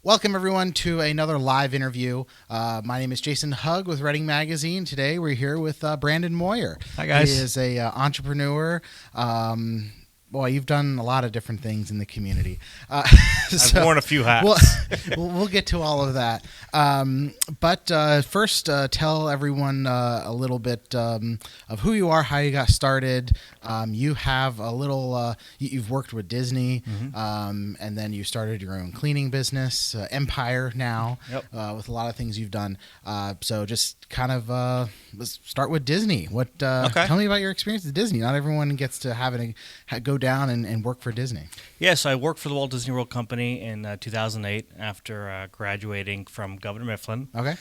Welcome, everyone, to another live interview. My name is Jason Hugg with Reading Magazine. Today, we're here with Branden Moyer. Hi, guys. He is a entrepreneur. Boy, you've done a lot of different things in the community. I've worn a few hats. We'll get to all of that. But first, tell everyone a little bit of who you are, how you got started. You have a little. You've worked with Disney, and then you started your own cleaning business, Empire now, with a lot of things you've done. So just kind of let's start with Disney. Tell me about your experience at Disney. Not everyone gets to go down and work for Disney. Yes, I worked for the Walt Disney World Company in 2008 after graduating from Governor Mifflin. Okay.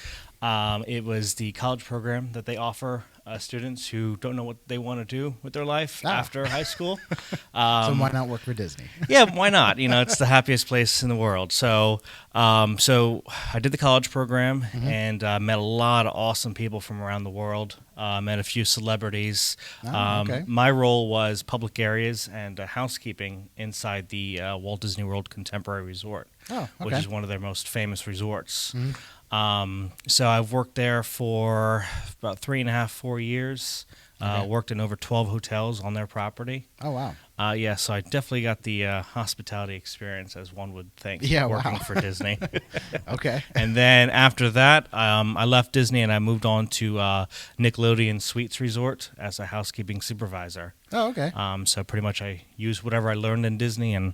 It was the college program that they offer students who don't know what they want to do with their life after high school. So why not work for Disney? Yeah, why not? It's the happiest place in the world. So I did the college program and met a lot of awesome people from around the world. Met a few celebrities. Okay. My role was public areas and housekeeping inside the Walt Disney World Contemporary Resort, which is one of their most famous resorts. So I've worked there for about 3.5, 4 years. Worked in over 12 hotels on their property. Oh, wow. So I definitely got the hospitality experience, as one would think, working for Disney. Okay. And then after that, I left Disney and I moved on to Nickelodeon Suites Resort as a housekeeping supervisor. Oh, okay. So pretty much I used whatever I learned in Disney and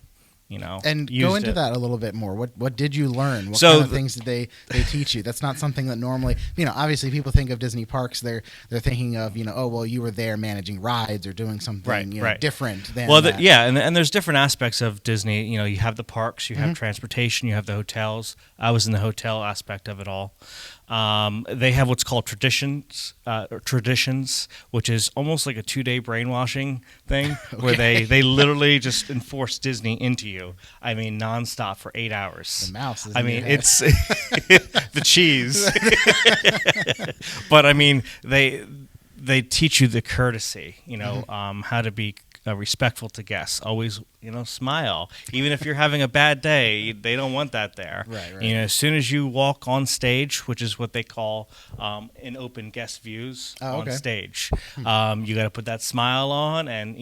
and go into that a little bit more. What did you learn? What kind of things did they teach you? That's not something that normally, obviously people think of Disney parks. They're thinking of, oh, well, you were there managing rides or doing something different than that. And there's different aspects of Disney. You have the parks, you have transportation, you have the hotels. I was in the hotel aspect of it all. They have what's called traditions, which is almost like a 2-day brainwashing thing, where they literally just enforce Disney into you. I mean, nonstop for 8 hours. The mouse. It's the cheese, but I mean they teach you the courtesy. How to be respectful to guests. Always, smile. Even if you're having a bad day, they don't want that there. Right. As soon as you walk on stage, which is what they call an open guest views on stage, you got to put that smile on and,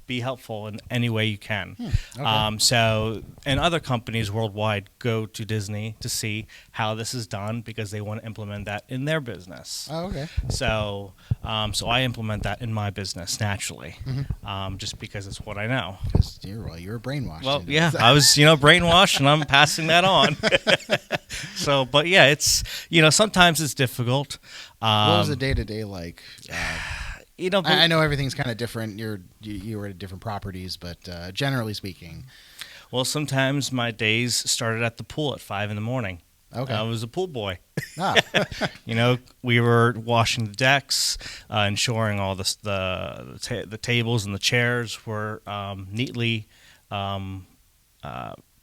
be helpful in any way you can. And other companies worldwide go to Disney to see how this is done because they want to implement that in their business. So I implement that in my business naturally, just because it's what I know. Because you were brainwashed. Well, yeah, I was, brainwashed, and I'm passing that on. But yeah, it's, sometimes it's difficult. What was the day-to-day like? I know everything's kind of different. You were at different properties, but generally speaking. Well, sometimes my days started at the pool at 5 a.m. Okay. I was a pool boy. We were washing the decks, ensuring all the tables and the chairs were neatly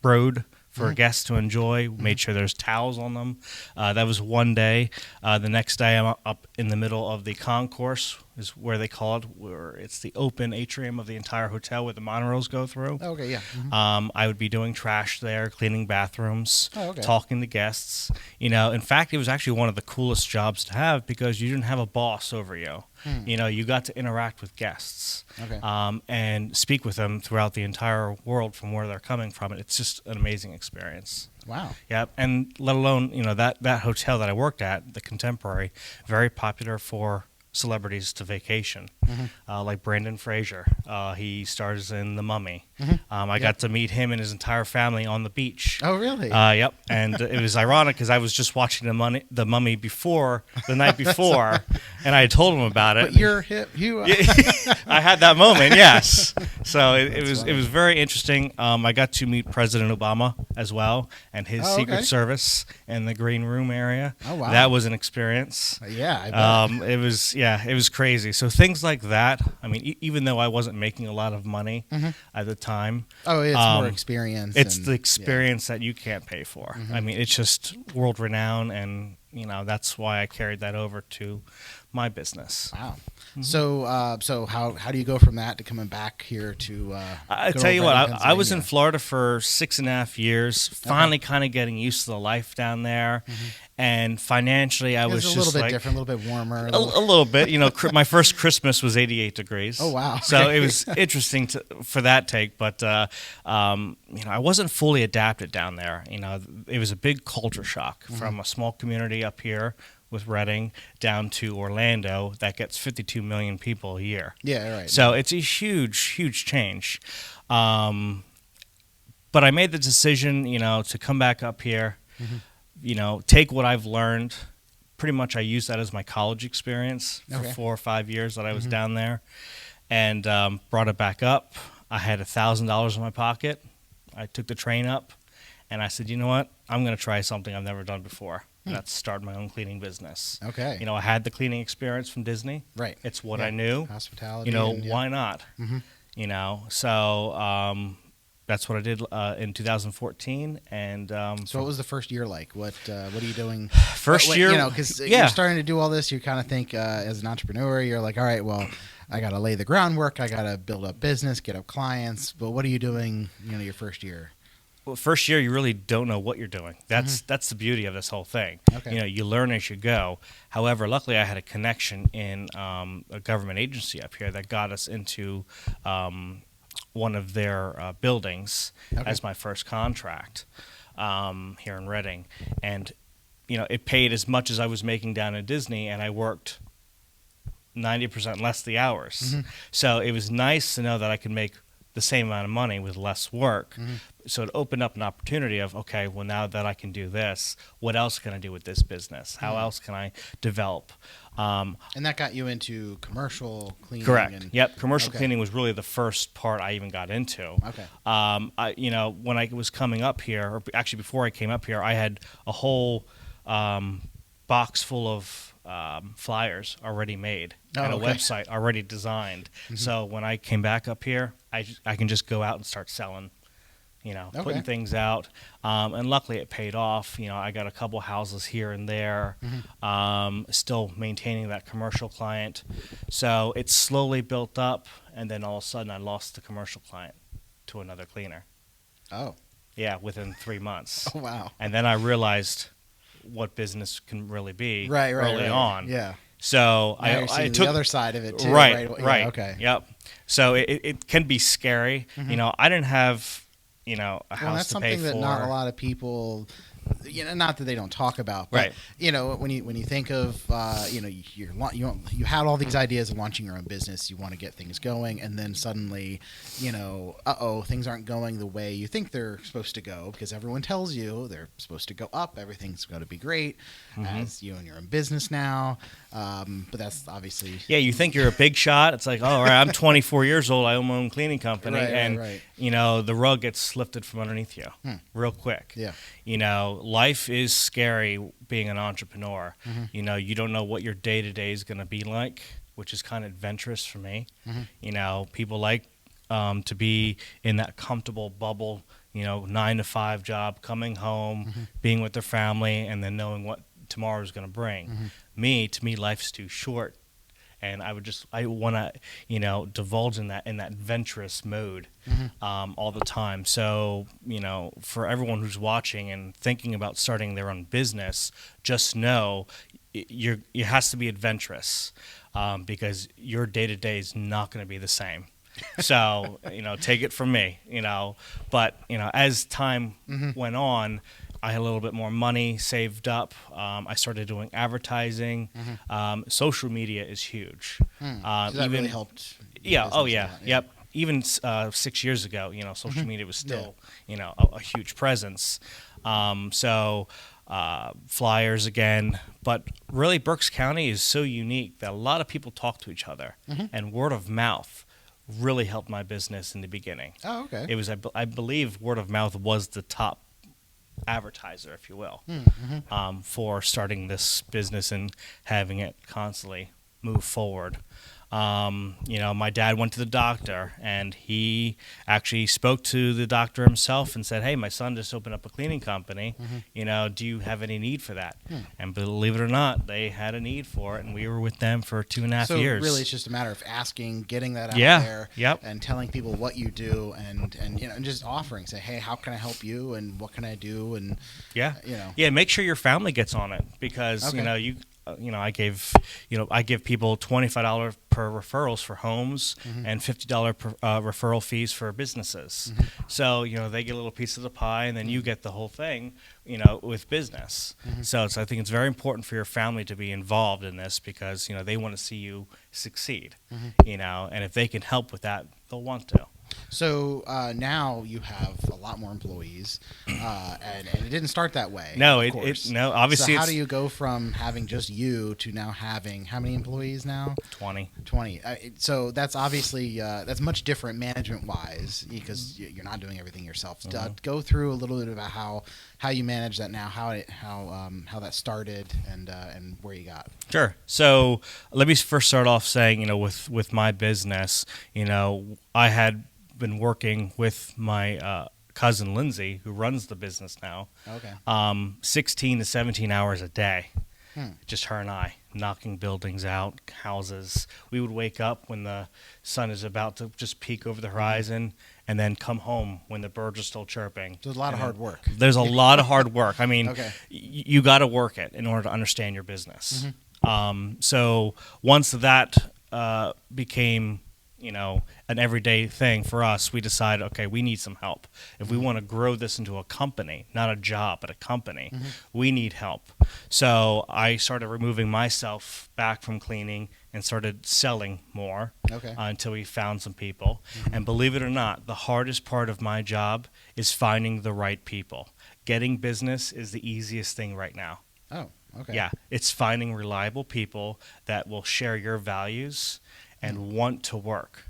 brewed for guests to enjoy. Made sure there's towels on them. That was one day. The next day, I'm up in the middle of the concourse, is where they call it, where it's the open atrium of the entire hotel where the monorails go through. Okay, yeah. I would be doing trash there, cleaning bathrooms, talking to guests. In fact, it was actually one of the coolest jobs to have because you didn't have a boss over you. You got to interact with guests and speak with them throughout the entire world from where they're coming from. It's just an amazing experience. Wow. Yeah, and let alone, that hotel that I worked at, the Contemporary, very popular for celebrities to vacation, like Brendan Fraser. He stars in The Mummy. I got to meet him and his entire family on the beach. Oh, really? Yep. And it was ironic because I was just watching The Mummy the night before, and I had told him about it. But you're hip. I had that moment, yes. So it was very interesting. I got to meet President Obama as well and his Secret Service in the green room area. Oh, wow. That was an experience. Yeah, I bet. It was crazy. So things like that. I mean, even though I wasn't making a lot of money at the time. Oh, it's more experience. It's the experience that you can't pay for. I mean, it's just world renowned, and that's why I carried that over to my business. Wow. So how do you go from that to coming back here to? I good tell old you what, Branden, I was in Pennsylvania? Florida for 6.5 years, finally kind of getting used to the life down there. And financially, I was It's a just little bit like, different, a little bit warmer. a little bit. My first Christmas was 88 degrees. Oh, wow. So it was interesting for that take, but I wasn't fully adapted down there. It was a big culture shock from a small community up here with Reading down to Orlando that gets 52 million people a year. Yeah, right. So it's a huge, huge change. But I made the decision, to come back up here, take what I've learned. Pretty much I used that as my college experience for 4 or 5 years that I was down there, and brought it back up. I had $1,000 in my pocket. I took the train up, and I said, you know what? I'm going to try something I've never done before. And that's start my own cleaning business. Okay. I had the cleaning experience from Disney. Right. It's what I knew. Hospitality. Why not? So that's what I did in 2014. And So what was the first year like? What are you doing? First year, because you're starting to do all this. You kind of think as an entrepreneur, you're like, all right, well, I got to lay the groundwork. I got to build up business, get up clients. But what are you doing? Your first year. Well, first year, you really don't know what you're doing. That's the beauty of this whole thing. Okay. You learn as you go. However, luckily, I had a connection in a government agency up here that got us into one of their buildings as my first contract here in Reading. And, it paid as much as I was making down at Disney, and I worked 90% less the hours. So it was nice to know that I could make the same amount of money with less work. So it opened up an opportunity of, okay, well, now that I can do this, what else can I do with this business? How else can I develop? And that got you into commercial cleaning. Correct. Yep. Commercial cleaning was really the first part I even got into. Okay. When I was coming up here, or actually before I came up here, I had a whole box full of flyers already made and a website already designed. So when I came back up here, I can just go out and start selling, putting things out. And luckily it paid off. I got a couple houses here and there, still maintaining that commercial client. So it slowly built up, and then all of a sudden I lost the commercial client to another cleaner. Oh. Yeah, within 3 months. Oh, wow. And then I realized what business can really be early on. Yeah. So now I took took the other side of it too. Right. Yeah, okay. Yep. So it can be scary. I didn't have a house that's to pay something for. that not a lot of people, not that they don't talk about, but when you think of you had all these ideas of launching your own business, you want to get things going, and then suddenly, things aren't going the way you think they're supposed to go, because everyone tells you they're supposed to go up, everything's going to be great, as you own your own business now, but that's obviously you think you're a big shot. It's like, all right, I'm 24 years old, I own my own cleaning company, the rug gets lifted from underneath you real quick. Life is scary being an entrepreneur. You don't know what your day-to-day is going to be like, which is kind of adventurous for me. People like to be in that comfortable bubble, 9 to 5 job, coming home, being with their family, and then knowing what tomorrow is going to bring. To me, life's too short. And I want to, divulge in that adventurous mode all the time. So, for everyone who's watching and thinking about starting their own business, just know it has to be adventurous because your day-to-day is not going to be the same. So, take it from me, But, as time went on, I had a little bit more money saved up. I started doing advertising. Social media is huge. So that really helped. Yeah. Oh, yeah. Yep. Even 6 years ago, social media was still, a huge presence. Flyers again. But really, Berks County is so unique that a lot of people talk to each other. And word of mouth really helped my business in the beginning. Oh, okay. It was, I believe, word of mouth was the top advertiser, if you will, for starting this business and having it constantly move forward. My dad went to the doctor, and he actually spoke to the doctor himself and said, "Hey, my son just opened up a cleaning company. Do you have any need for that?" And believe it or not, they had a need for it, and we were with them for 2.5 years. So really, it's just a matter of asking, getting that out there, and telling people what you do, and just offering, say, "Hey, how can I help you, and what can I do?" And make sure your family gets on it, because I give people $25 per referrals for homes, and $50 per referral fees for businesses. So they get a little piece of the pie, and then you get the whole thing, with business. So I think it's very important for your family to be involved in this, because they want to see you succeed. And if they can help with that, they'll want to. So now you have a lot more employees, and it didn't start that way. No, of course. Obviously. So how do you go from having just you to now having how many employees now? 20. So that's obviously that's much different management-wise, because you're not doing everything yourself. Go through a little bit about how you manage that now, how that started, and where you got. Sure. So let me first start off saying, with my business, I had been working with my cousin Lindsay, who runs the business now. 16 to 17 hours a day. Just her and I, knocking buildings out, houses. We would wake up when the sun is about to just peek over the horizon, and then come home when the birds are still chirping. There's a lot of hard work. There's a lot of hard work. I mean, you got to work it in order to understand your business. So once that became an everyday thing for us, we decided, okay, we need some help. If we want to grow this into a company, not a job, but a company, we need help. So I started removing myself back from cleaning and started selling more until we found some people. And believe it or not, the hardest part of my job is finding the right people. Getting business is the easiest thing right now. Oh, okay. Yeah, it's finding reliable people that will share your values and want to work.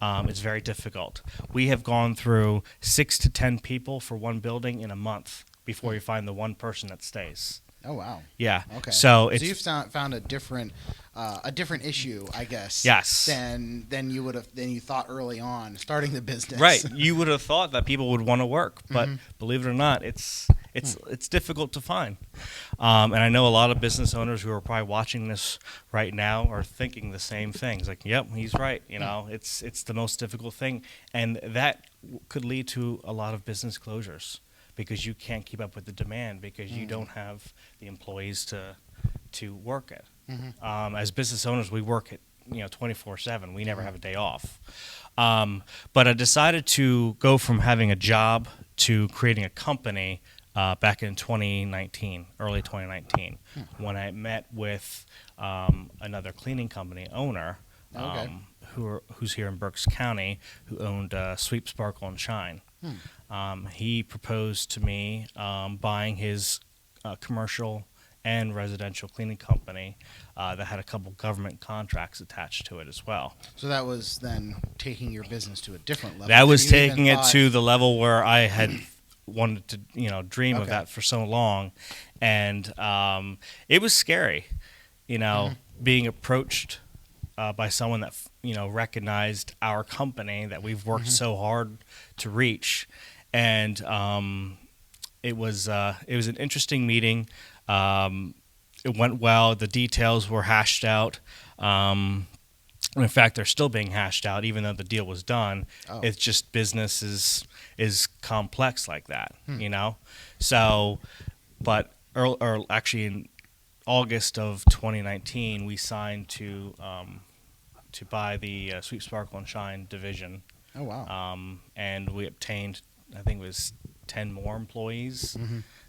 It's very difficult. We have gone through 6 to 10 people for one building in a month before you find the one person that stays. Oh wow. Yeah. Okay. So you've found a different issue, I guess. Yes. Than you thought early on starting the business. Right. You would have thought that people would want to work, but believe it or not, it's difficult to find. And I know a lot of business owners who are probably watching this right now are thinking the same things. Like, yep, he's right. It's the most difficult thing, and that could lead to a lot of business closures, because you can't keep up with the demand, because you don't have the employees to work it. As business owners, we work it 24/7. We never have a day off. But I decided to go from having a job to creating a company back in 2019, early 2019, when I met with another cleaning company owner who's here in Berks County, who owned Sweep, Sparkle, and Shine. He proposed to me buying his commercial and residential cleaning company that had a couple government contracts attached to it as well. So that was then taking your business to a different level. That was taking it to the level where I had wanted to dream of that for so long, and it was scary, being approached by someone that recognized our company that we've worked so hard to reach, and it was an interesting meeting. It went well. The details were hashed out. In fact, they're still being hashed out, even though the deal was done. It's just business is complex like that, So, but actually in August of 2019, we signed to buy the Sweep, Sparkle, and Shine division. Oh wow! And we obtained, I think it was 10 more employees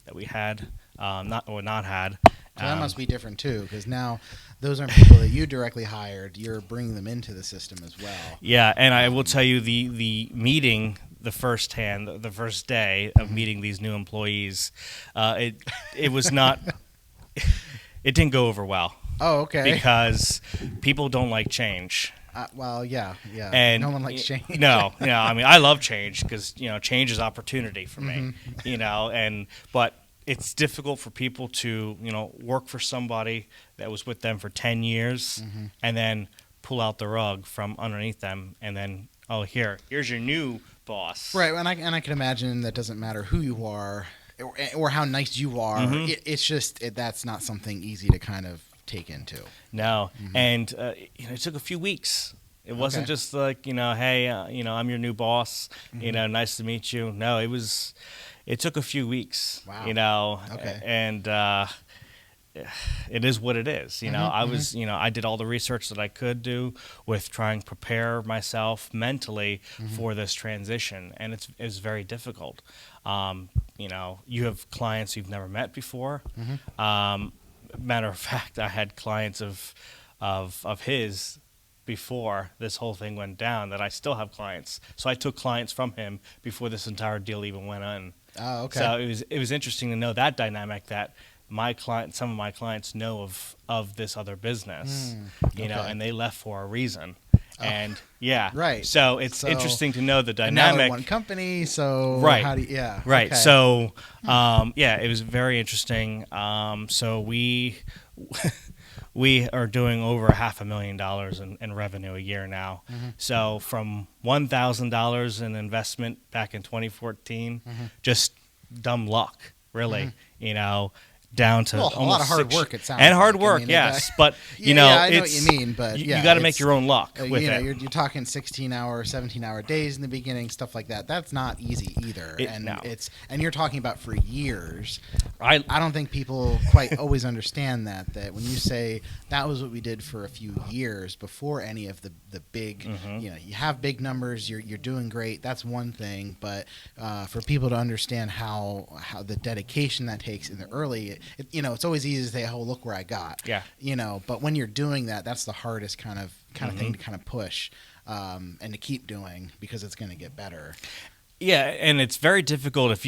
that we had, not had. So that must be different too, because now those aren't people that you directly hired. You're bringing them into the system as well. Yeah, and I will tell you the meeting, the first day of meeting these new employees, it was not. It didn't go over well. Oh, okay. Because people don't like change. Well, yeah. And no one likes change. No. I mean, I love change, because change is opportunity for me. But it's difficult for people to work for somebody that was with them for 10 years and then pull out the rug from underneath them, and then, oh, here's your new boss. Right, and I can imagine that doesn't matter who you are or how nice you are. Mm-hmm. It's just that's not something easy to kind of take into. No, and it took a few weeks. It wasn't just like, hey, I'm your new boss. Nice to meet you. No, it took a few weeks. Wow. And it is what it is. I did all the research that I could do with trying to prepare myself mentally for this transition, and it's very difficult. You have clients you've never met before. Matter of fact, I had clients of his before this whole thing went down that I still have clients. So I took clients from him before this entire deal even went on. Oh, okay. So it was interesting to know that dynamic, that some of my clients know of this other business, and they left for a reason. And right. So it's interesting to know the dynamic. Now they're one company, so right. How do you, right. Okay. So it was very interesting. So we are doing over $500,000 in revenue a year now. So from $1,000 in investment back in 2014, just dumb luck, really, down to a lot of hard work. It sounds and hard like. work, yes. But I know what you mean. But you got to make your own luck with it. You're talking 16-hour, 17-hour days in the beginning, stuff like that. That's not easy either. And you're talking about for years. I don't think people quite always understand that when you say that was what we did for a few years before any of the big, you have big numbers, you're doing great. That's one thing. But for people to understand how the dedication that takes in the early. It's always easy to say, "Oh, look where I got." Yeah. But when you're doing that, that's the hardest kind of thing to kind of push and to keep doing because it's going to get better. Yeah, and it's very difficult if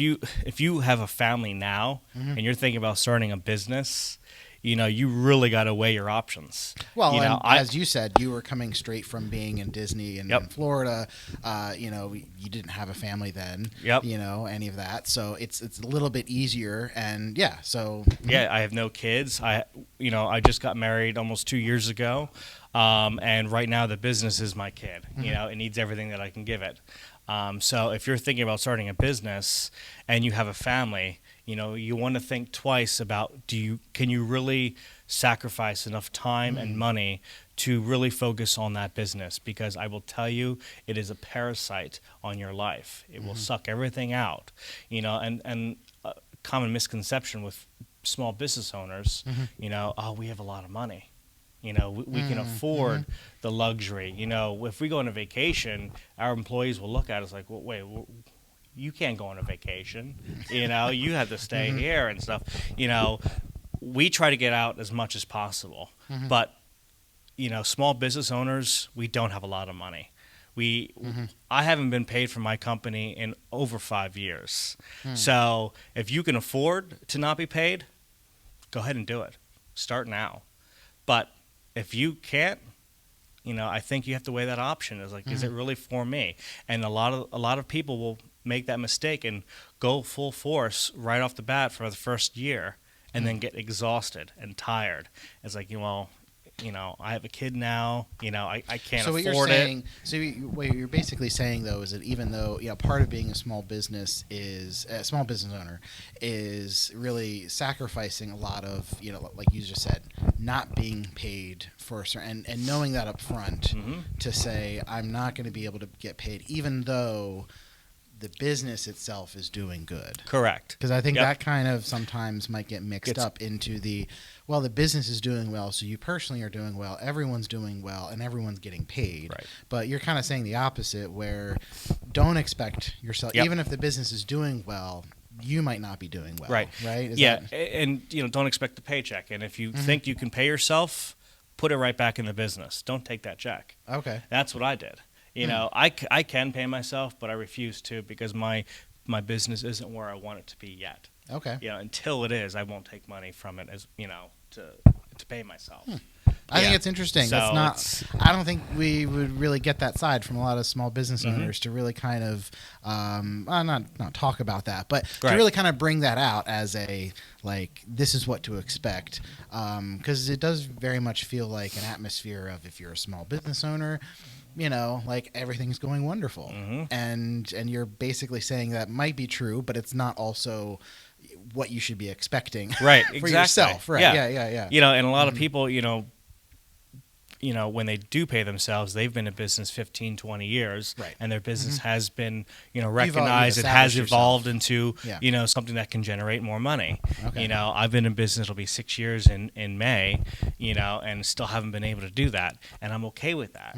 you have a family now and you're thinking about starting a business. You really got to weigh your options. Well, as you said, you were coming straight from being in Disney and in Florida. You didn't have a family then. Yep. Any of that. So it's a little bit easier. And I have no kids. I just got married almost 2 years ago, and right now the business is my kid. It needs everything that I can give it. So if you're thinking about starting a business and you have a family, you want to think twice about can you really sacrifice enough time and money to really focus on that business? Because I will tell you, it is a parasite on your life. It will suck everything out. And a common misconception with small business owners, we have a lot of money. We can afford the luxury. If we go on a vacation, our employees will look at us like, well, wait, you can't go on a vacation. You have to stay here and stuff. We try to get out as much as possible. But, small business owners, we don't have a lot of money. I haven't been paid for my company in over 5 years. So if you can afford to not be paid, go ahead and do it. Start now. But if you can't, I think you have to weigh that option. Is like, is it really for me? And a lot of people will make that mistake and go full force right off the bat for the first year, and then get exhausted and tired. It's like, I have a kid now. I can't afford it. So what you're basically saying, though, is that even though part of being a small business owner is really sacrificing a lot of like you just said, not being paid for a certain and knowing that up front to say I'm not going to be able to get paid, even though the business itself is doing good. Correct. Because I think that kind of sometimes might get mixed up into the business is doing well, so you personally are doing well, everyone's doing well, and everyone's getting paid. Right. But you're kind of saying the opposite, where don't expect yourself, even if the business is doing well, you might not be doing well. Right. And don't expect the paycheck. And if you think you can pay yourself, put it right back in the business. Don't take that check. Okay. That's what I did. I can pay myself, but I refuse to because my business isn't where I want it to be yet. Okay. Until it is, I won't take money from it as to pay myself. I think it's interesting. So That's not. I don't think we would really get that side from a lot of small business owners to really kind of, not talk about that, but to really kind of bring that out as a like this is what to expect, because it does very much feel like an atmosphere of if you're a small business owner, like everything's going wonderful, and you're basically saying that might be true, but it's not also what you should be expecting right for yourself. Right. Yeah. And a lot of people, when they do pay themselves, they've been in business 15, 20 years, and their business has been, recognized. It has evolved into, something that can generate more money. Okay. I've been in business, it'll be 6 years in May, and still haven't been able to do that. And I'm okay with that,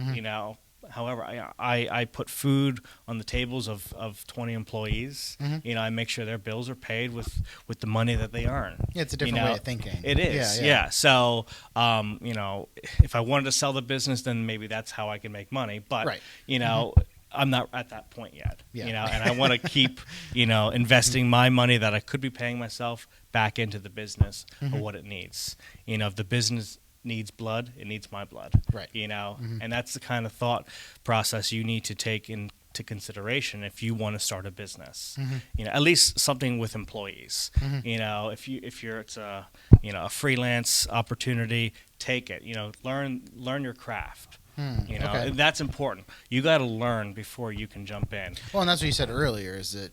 However, I put food on the tables of 20 employees. I make sure their bills are paid with the money that they earn. Yeah, it's a different way of thinking. It is, yeah. So, if I wanted to sell the business, then maybe that's how I can make money. But, I'm not at that point yet. And I want to keep, investing my money that I could be paying myself back into the business of what it needs. If the business needs blood, it needs my blood. Right. And that's the kind of thought process you need to take into consideration if you want to start a business. At least something with employees. If it's a a freelance opportunity, take it. Learn your craft. Okay. That's important. You got to learn before you can jump in. Well, and that's what you said earlier. Is it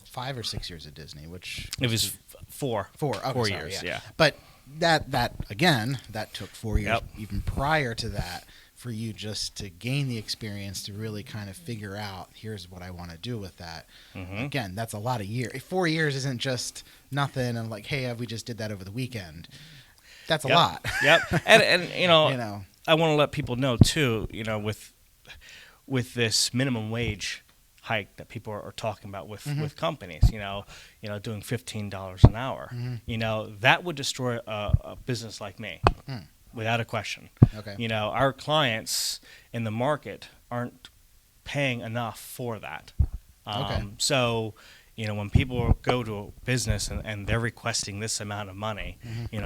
5 or 6 years at Disney? Which it was 4. 4. Okay, 4 years. Yeah. But that again, that took 4 years. Even prior to that, for you just to gain the experience to really kind of figure out here's what I want to do with that. Again, that's a lot of years. 4 years isn't just nothing. And like, hey, we just did that over the weekend. That's a lot. And I want to let people know too, with this minimum wage hike that people are talking about with companies, doing $15 an hour, that would destroy a business like me, without a question. Okay. Our clients in the market aren't paying enough for that. So, when people go to a business and they're requesting this amount of money,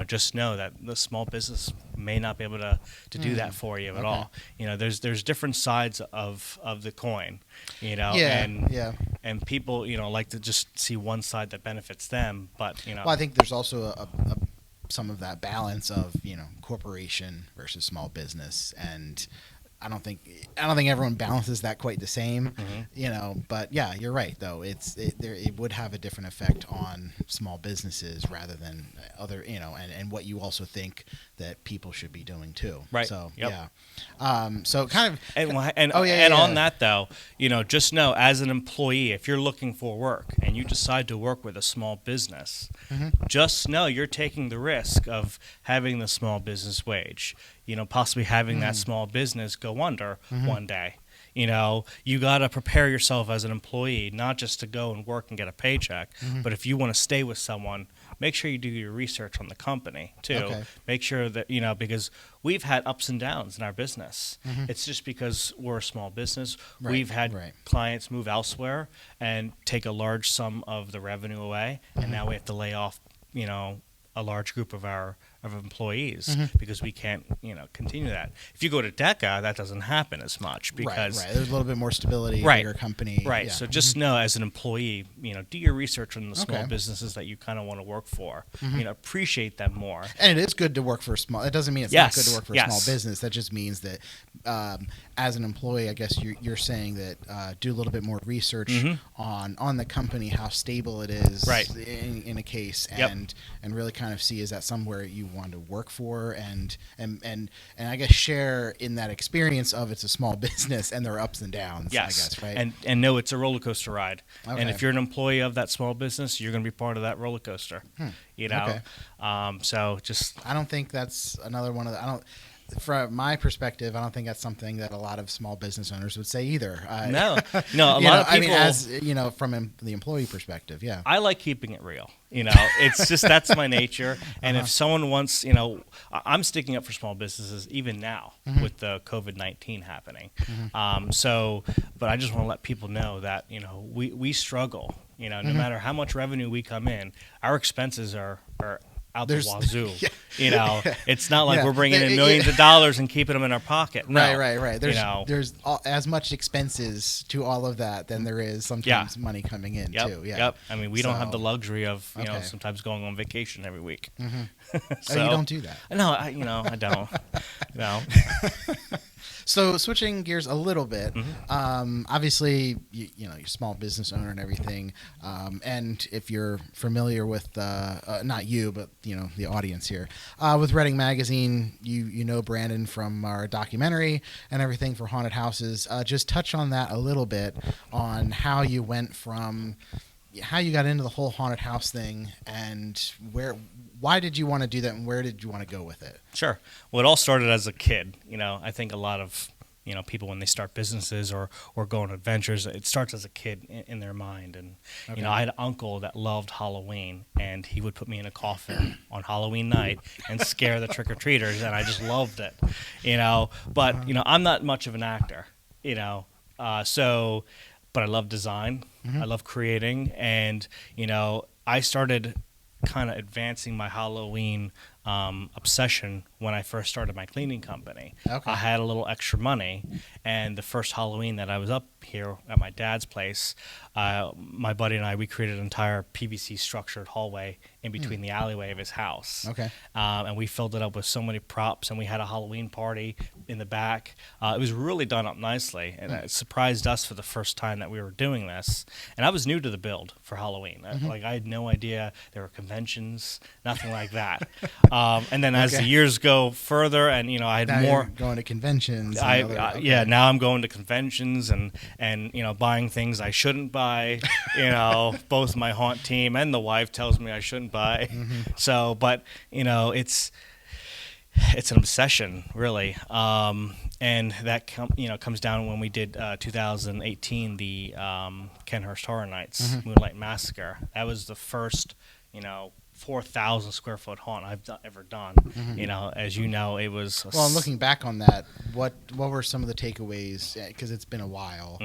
just know that the small business may not be able to do that for you at all. There's different sides of the coin, and people, like to just see one side that benefits them, but, Well, I think there's also some of that balance of, corporation versus small business, and I don't think everyone balances that quite the same, But yeah, you're right though. It would have a different effect on small businesses rather than other, and what you also think that people should be doing too. Right. So yeah. So kind of. And on that though, just know as an employee, if you're looking for work and you decide to work with a small business, just know you're taking the risk of having the small business wage. Possibly having that small business go under one day. You got to prepare yourself as an employee, not just to go and work and get a paycheck, but if you want to stay with someone, make sure you do your research on the company too. Okay. Make sure that, because we've had ups and downs in our business. It's just because we're a small business. Right. We've had clients move elsewhere and take a large sum of the revenue away, and now we have to lay off, a large group of our employees because we can't, continue that. If you go to DECA, that doesn't happen as much because right. There's a little bit more stability, bigger company. Right. Yeah. So just know as an employee, do your research on the small businesses that you kind of want to work for. Appreciate them more. And it is good to work for a small. It doesn't mean it's not good to work for a small business. That just means that as an employee, I guess you're saying that do a little bit more research on the company, how stable it is in a case, and really kind of see is that somewhere you want to work for, and I guess share in that experience of it's a small business and there are ups and downs. Yes, I guess, right? And know it's a roller coaster ride. Okay. And if you're an employee of that small business, you're going to be part of that roller coaster. Okay. So just I don't think that's another one of the. From my perspective, I don't think that's something that a lot of small business owners would say either. No. A lot of people. I mean, as from the employee perspective, yeah. I like keeping it real. It's just that's my nature. And if someone wants, I'm sticking up for small businesses even now with the COVID-19 happening. But I just want to let people know that we struggle. No matter how much revenue we come in, our expenses are out There's- the wazoo. yeah. You know, it's not like Yeah. we're bringing in Yeah. millions of dollars and keeping them in our pocket. No. Right. There's you know, as much expenses to all of that than there is sometimes money coming in too. Yeah. Yep. I mean, we don't have the So- luxury of you know Okay. sometimes going on vacation every week. Oh, you don't do that. No, I don't. No. So switching gears a little bit, Mm-hmm. obviously, you're a small business owner and everything. And if you're familiar with, not you, but the audience here, with Reading Magazine, you know Branden from our documentary and everything for haunted houses. Just touch on that a little bit on how you went from how you got into the whole haunted house thing and why did you want to do that and where did you want to go with it? Sure. Well, it all started as a kid. I think a lot of people when they start businesses or go on adventures, it starts as a kid in their mind. And Okay. I had an uncle that loved Halloween, and he would put me in a coffin on Halloween night and scare the trick or treaters, and I just loved it. But I'm not much of an actor. So, but I love design. I love creating, and I started kind of advancing my Halloween obsession when I first started my cleaning company. Okay. I had a little extra money, and the first Halloween that I was up here at my dad's place, my buddy and we created an entire PVC structured hallway in between the alleyway of his house. Okay. And we filled it up with so many props, and we had a Halloween party in the back. It was really done up nicely, and it surprised us for the first time that we were doing this. And I was new to the build for Halloween. Like, I had no idea there were conventions, nothing like that. And then as the years go further, and I had Now more you're going to conventions. And yeah, now I'm going to conventions and buying things I shouldn't buy. Both my haunt team and the wife tells me I shouldn't buy. So, but it's an obsession, really. And that comes down when we did 2018 the Kenhurst Horror Nights Moonlight Massacre. That was the first 4,000 square foot haunt I've ever done. As you know, it was. Well, and looking back on that, what were some of the takeaways? Because it's been a while.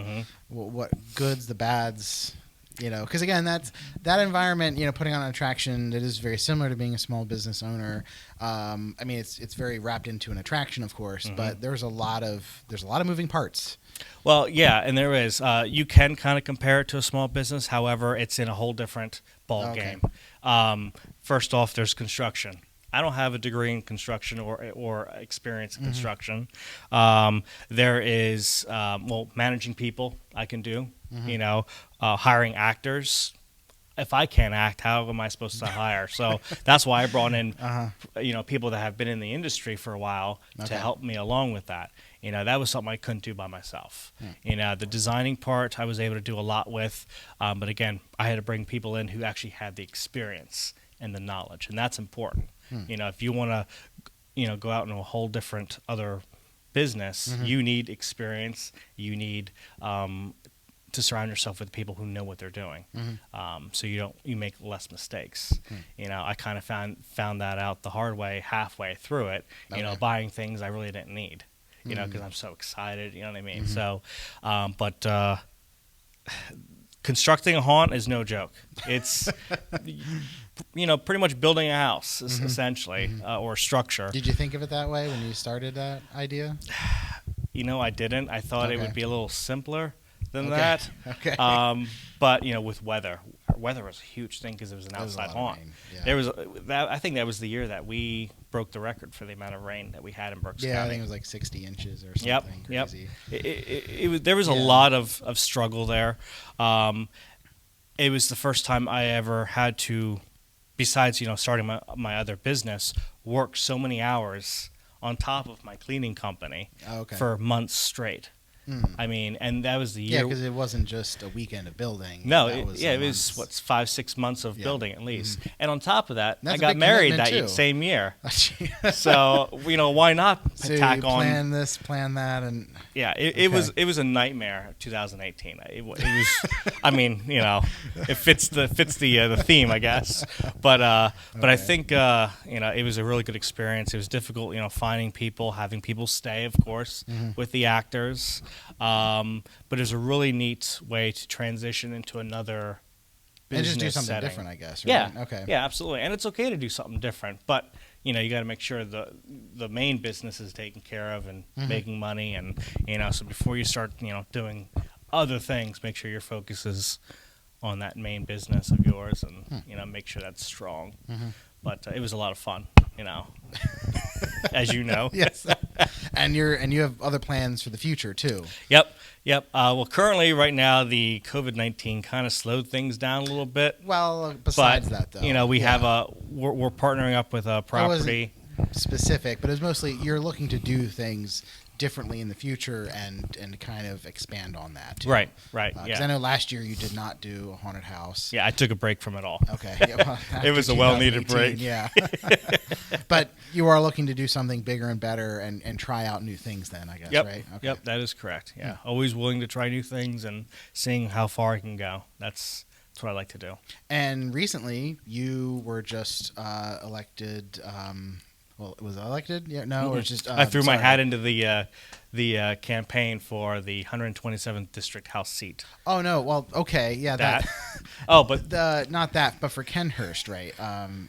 What goods, the bads? Because again, that environment, putting on an attraction that is very similar to being a small business owner. I mean, it's very wrapped into an attraction, of course, but there's a lot of moving parts. Well, yeah, and there is. You can kind of compare it to a small business. However, it's in a whole different ball game. First off, there's construction. I don't have a degree in construction or experience in construction. There is managing people I can do. Hiring actors. If I can't act, how am I supposed to hire? So that's why I brought in people that have been in the industry for a while to help me along with that. That was something I couldn't do by myself. The designing part I was able to do a lot with, but again, I had to bring people in who actually had the experience and the knowledge, and that's important. If you want to, go out in a whole different other business, you need experience. You need to surround yourself with people who know what they're doing, so you make less mistakes. I kind of found that out the hard way halfway through it. Buying things I really didn't need. Because I'm so excited. You know what I mean? So, but constructing a haunt is no joke. It's pretty much building a house essentially, or a structure. Did you think of it that way when you started that idea? I didn't. I thought it would be a little simpler than Okay. that. Okay. But with weather was a huge thing because it was an outside haunt. Yeah. There was I think that was the year that we broke the record for the amount of rain that we had in Berks County. I think it was like 60 inches or something crazy. There was a lot of struggle there. It was the first time I ever had to, besides starting my other business, work so many hours on top of my cleaning company for months straight. I mean, and that was the year. Yeah, because it wasn't just a weekend of building. No, That it was was 5-6 months of building at least. And on top of that, That's I a got big married commitment, that too. same year. So why not So tack you on? plan this, plan that, and Yeah, it was a nightmare. 2018. It was. I mean, it fits the theme, I guess. But I think it was a really good experience. It was difficult, finding people, having people stay, of course, with the actors. But it was a really neat way to transition into another And business just do something setting. different, I guess. Right? Yeah. Okay. Yeah, absolutely. And it's okay to do something different, but you got to make sure the main business is taken care of and making money, and so before you start doing other things, make sure your focus is on that main business of yours, and make sure that's strong. But it was a lot of fun, as you know. Yes. And you have other plans for the future too. Yep. Well, currently, right now, the COVID-19 kind of slowed things down a little bit. Well, besides that, though, we have we're partnering up with a property. I wasn't specific, but it's mostly you're looking to do things differently in the future and kind of expand on that too. Right. Because I know last year you did not do a haunted house. Yeah, I took a break from it all. Okay. Yeah, well, it was a well-needed break. Yeah. But you are looking to do something bigger and better and try out new things then, I guess, right? Okay. Yep, that is correct. Yeah. Always willing to try new things and seeing how far I can go. That's what I like to do. And recently you were just elected well, it was elected? Yeah, no, or just I threw my hat into the campaign for the 127th district House seat. Oh no, well, okay, yeah, that. but not that, but for Kenhurst, right?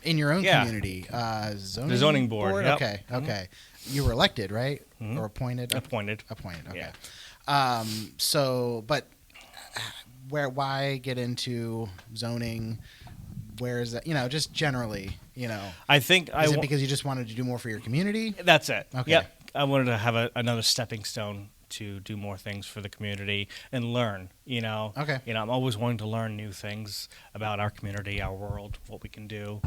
In your own community, the zoning board. Yep. Okay. You were elected, right, or appointed? Appointed. Okay. Yeah. So, but why get into zoning? Where is that? Just generally, I think is it because you just wanted to do more for your community? That's it. Okay. Yep. I wanted to have another stepping stone to do more things for the community and learn. Okay. I'm always wanting to learn new things about our community, our world, what we can do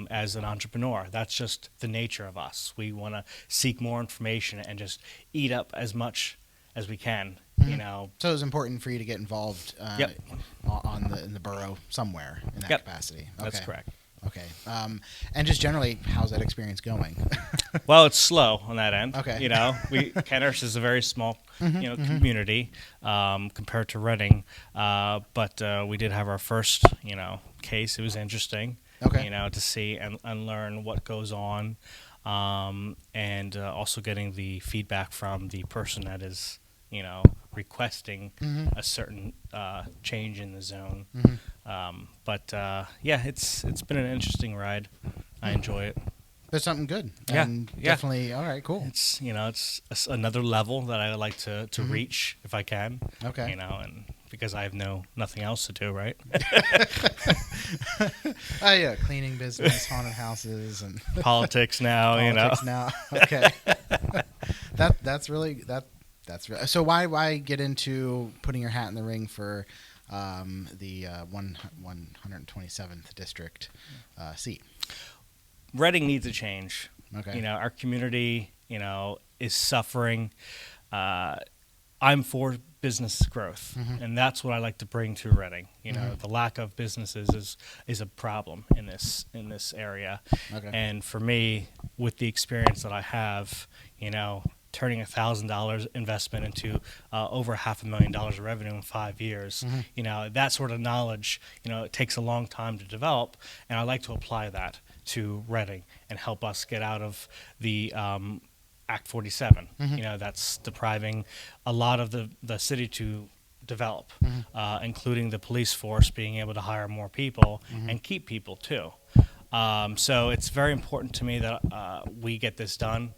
as an entrepreneur. That's just the nature of us. We want to seek more information and just eat up as much as we can. So it's important for you to get involved in the borough somewhere in that capacity. Okay. That's correct. Okay. And just generally, how's that experience going? Well, it's slow on that end. Okay. Kenhurst is a very small, community compared to Reading, but we did have our first, case. It was interesting, to see and learn what goes on, and also getting the feedback from the person that is, requesting a certain change in the zone. But it's been an interesting ride. I enjoy it. That's something good. Yeah, and definitely. All right, cool. It's another level that I like to reach if I can. Okay. And because I have nothing else to do, right? Oh yeah, cleaning business, haunted houses, and politics now. Politics now. Okay. That's really. So why get into putting your hat in the ring for the 127th district seat? Reading needs a change. Okay. Our community, is suffering. I'm for business growth, and that's what I like to bring to Reading. The lack of businesses is a problem in this area. Okay. And for me, with the experience that I have, turning $1,000 investment into over $500,000 of revenue in 5 years. That sort of knowledge, it takes a long time to develop, and I like to apply that to Reading and help us get out of the Act 47. That's depriving a lot of the city to develop, including the police force being able to hire more people and keep people too. So it's very important to me that we get this done.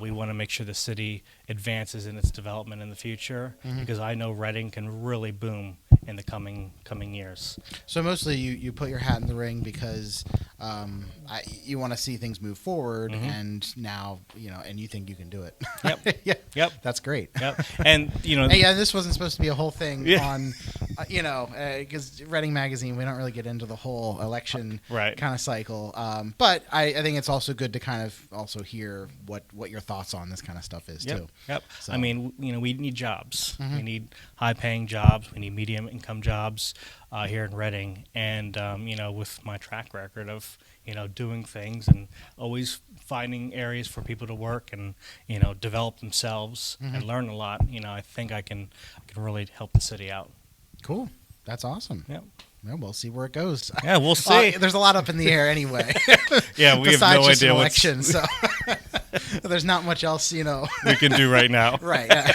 We want to make sure the city advances in its development in the future, because I know Reading can really boom in the coming years. So mostly you put your hat in the ring because you want to see things move forward, and now and you think you can do it. Yep. Yep. That's great. Yep. And hey, yeah, this wasn't supposed to be a whole thing on because Reading Magazine, we don't really get into the whole election kind of cycle. But I think it's also good to kind of also hear what your thoughts on this kind of stuff is too. Yep. So. I mean, we need jobs. We need high-paying jobs. We need medium-income jobs here in Reading. And with my track record of doing things and always finding areas for people to work and develop themselves and learn a lot, I think I can really help the city out. Cool. That's awesome. Yep. Well, we'll see where it goes. Yeah, we'll see. There's a lot up in the air anyway. Yeah, we have no idea election, so there's not much else, we can do right now. Right. Yeah.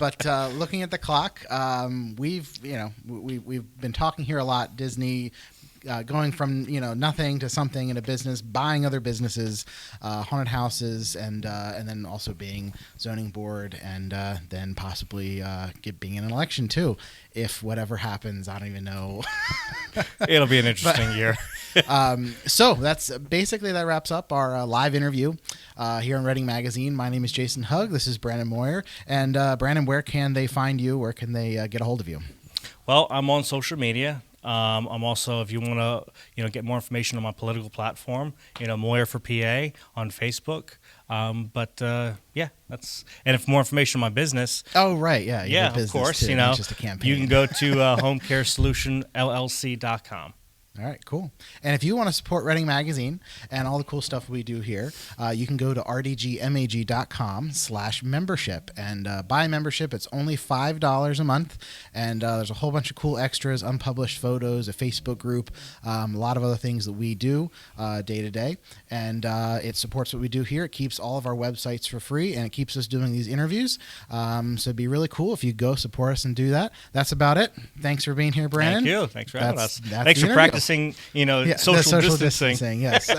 But looking at the clock, we've been talking here a lot. Disney. Going from nothing to something in a business, buying other businesses, haunted houses, and then also being zoning board, and then possibly being in an election too. If whatever happens, I don't even know. It'll be an interesting year. So that's basically that wraps up our live interview here on Reading Magazine. My name is Jason Hugg. This is Branden Moyer. And Branden, where can they find you? Where can they get a hold of you? Well, I'm on social media. I'm also, if you want to, get more information on my political platform, Moyer for PA on Facebook. That's, and if more information on my business. Oh, right. Yeah. Yeah, of course. Too, just a campaign. You can go to homecaresolutionllc.com. All right, cool. And if you want to support Reading Magazine and all the cool stuff we do here, you can go to rdgmag.com/membership and buy a membership. It's only $5 a month, and there's a whole bunch of cool extras, unpublished photos, a Facebook group, a lot of other things that we do day to day, and it supports what we do here. It keeps all of our websites for free, and it keeps us doing these interviews. So it'd be really cool if you go support us and do that. That's about it. Thanks for being here, Branden. Thank you. Thanks for having us. That's Thanks for practicing, social social distancing. Yes.